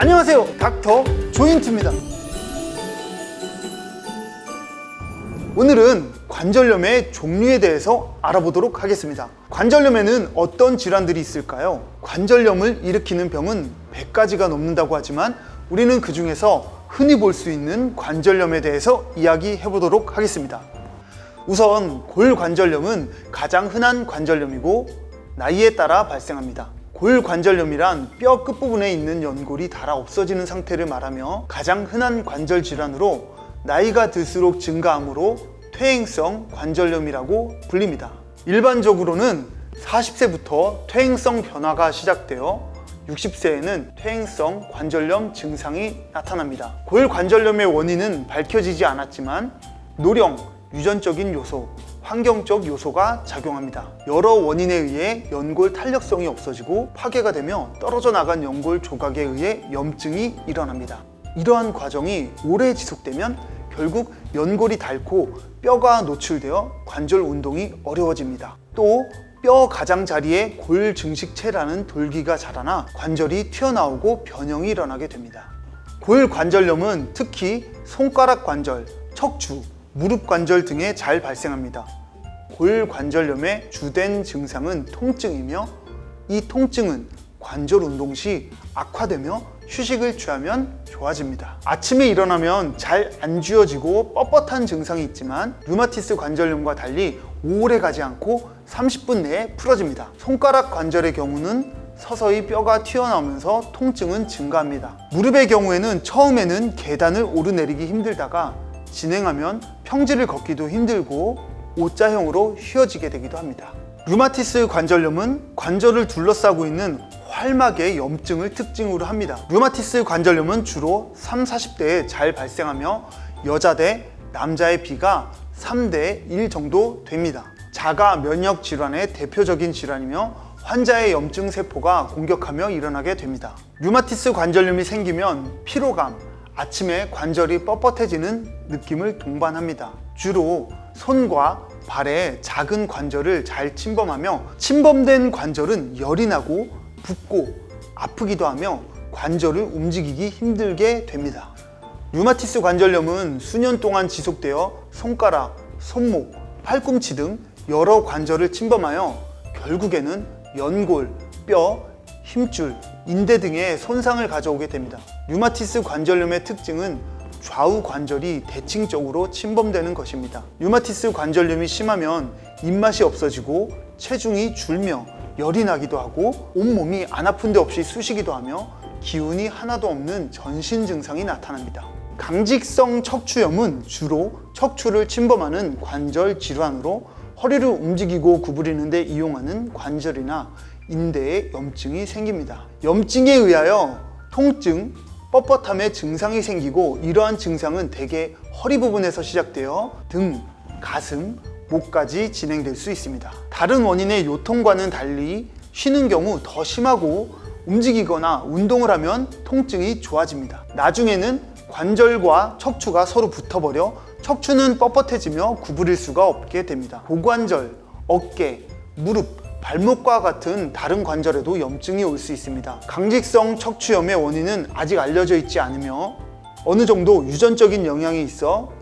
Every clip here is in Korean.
안녕하세요, 닥터 조인트입니다. 오늘은 관절염의 종류에 대해서 알아보도록 하겠습니다. 관절염에는 어떤 질환들이 있을까요? 관절염을 일으키는 병은 100가지가 넘는다고 하지만 우리는 그 중에서 흔히 볼 수 있는 관절염에 대해서 이야기해 보도록 하겠습니다. 우선 골관절염은 가장 흔한 관절염이고 나이에 따라 발생합니다. 골관절염이란 뼈 끝부분에 있는 연골이 닳아 없어지는 상태를 말하며 가장 흔한 관절 질환으로 나이가 들수록 증가하므로 퇴행성 관절염이라고 불립니다. 일반적으로는 40세부터 퇴행성 변화가 시작되어 60세에는 퇴행성 관절염 증상이 나타납니다. 골관절염의 원인은 밝혀지지 않았지만 노령, 유전적인 요소, 환경적 요소가 작용합니다. 여러 원인에 의해 연골 탄력성이 없어지고 파괴가 되며 떨어져 나간 연골 조각에 의해 염증이 일어납니다. 이러한 과정이 오래 지속되면 결국 연골이 닳고 뼈가 노출되어 관절 운동이 어려워집니다. 또 뼈 가장자리에 골 증식체라는 돌기가 자라나 관절이 튀어나오고 변형이 일어나게 됩니다. 골관절염은 특히 손가락 관절, 척추, 무릎 관절 등에 잘 발생합니다. 골관절염의 주된 증상은 통증이며 이 통증은 관절 운동 시 악화되며 휴식을 취하면 좋아집니다. 아침에 일어나면 잘 안 쥐어지고 뻣뻣한 증상이 있지만 류마티스 관절염과 달리 오래 가지 않고 30분 내에 풀어집니다. 손가락 관절의 경우는 서서히 뼈가 튀어나오면서 통증은 증가합니다. 무릎의 경우에는 처음에는 계단을 오르내리기 힘들다가 진행하면 평지를 걷기도 힘들고 O자형으로 휘어지게 되기도 합니다. 류마티스 관절염은 관절을 둘러싸고 있는 활막의 염증을 특징으로 합니다. 류마티스 관절염은 주로 30, 40대에 잘 발생하며 여자 대 남자의 비가 3대 1 정도 됩니다. 자가 면역 질환의 대표적인 질환이며 환자의 염증 세포가 공격하며 일어나게 됩니다. 류마티스 관절염이 생기면 피로감, 아침에 관절이 뻣뻣해지는 느낌을 동반합니다. 주로 손과 발의 작은 관절을 잘 침범하며 침범된 관절은 열이 나고 붓고 아프기도 하며 관절을 움직이기 힘들게 됩니다. 류마티스 관절염은 수년 동안 지속되어 손가락, 손목, 팔꿈치 등 여러 관절을 침범하여 결국에는 연골, 뼈, 힘줄, 인대 등의 손상을 가져오게 됩니다. 류마티스 관절염의 특징은 좌우 관절이 대칭적으로 침범되는 것입니다. 류마티스 관절염이 심하면 입맛이 없어지고 체중이 줄며 열이 나기도 하고 온몸이 안 아픈 데 없이 쑤시기도 하며 기운이 하나도 없는 전신 증상이 나타납니다. 강직성 척추염은 주로 척추를 침범하는 관절 질환으로 허리를 움직이고 구부리는 데 이용하는 관절이나 인대에 염증이 생깁니다. 염증에 의하여 통증, 뻣뻣함의 증상이 생기고 이러한 증상은 대개 허리 부분에서 시작되어 등, 가슴, 목까지 진행될 수 있습니다. 다른 원인의 요통과는 달리 쉬는 경우 더 심하고 움직이거나 운동을 하면 통증이 좋아집니다. 나중에는 관절과 척추가 서로 붙어버려 척추는 뻣뻣해지며 구부릴 수가 없게 됩니다. 고관절, 어깨, 무릎, 발목과 같은 다른 관절에도 염증이 올 수 있습니다. 강직성 척추염의 원인은 아직 알려져 있지 않으며 어느 정도 유전적인 영향이 있어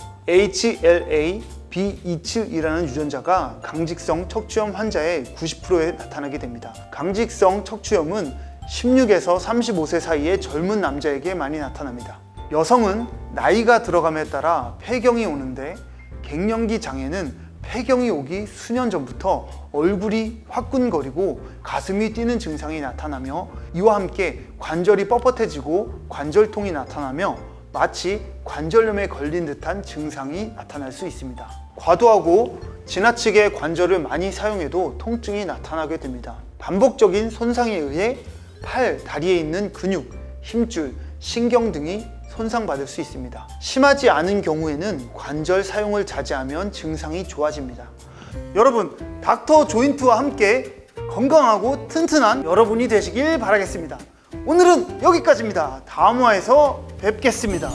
HLA-B27이라는 유전자가 강직성 척추염 환자의 90%에 나타나게 됩니다. 강직성 척추염은 16에서 35세 사이의 젊은 남자에게 많이 나타납니다. 여성은 나이가 들어감에 따라 폐경이 오는데 갱년기 장애는 폐경이 오기 수년 전부터 얼굴이 화끈거리고 가슴이 뛰는 증상이 나타나며 이와 함께 관절이 뻣뻣해지고 관절통이 나타나며 마치 관절염에 걸린 듯한 증상이 나타날 수 있습니다. 과도하고 지나치게 관절을 많이 사용해도 통증이 나타나게 됩니다. 반복적인 손상에 의해 팔, 다리에 있는 근육, 힘줄, 신경 등이 손상받을 수 있습니다. 심하지 않은 경우에는 관절 사용을 자제하면 증상이 좋아집니다. 여러분, 닥터 조인트와 함께 건강하고 튼튼한 여러분이 되시길 바라겠습니다. 오늘은 여기까지입니다. 다음 화에서 뵙겠습니다.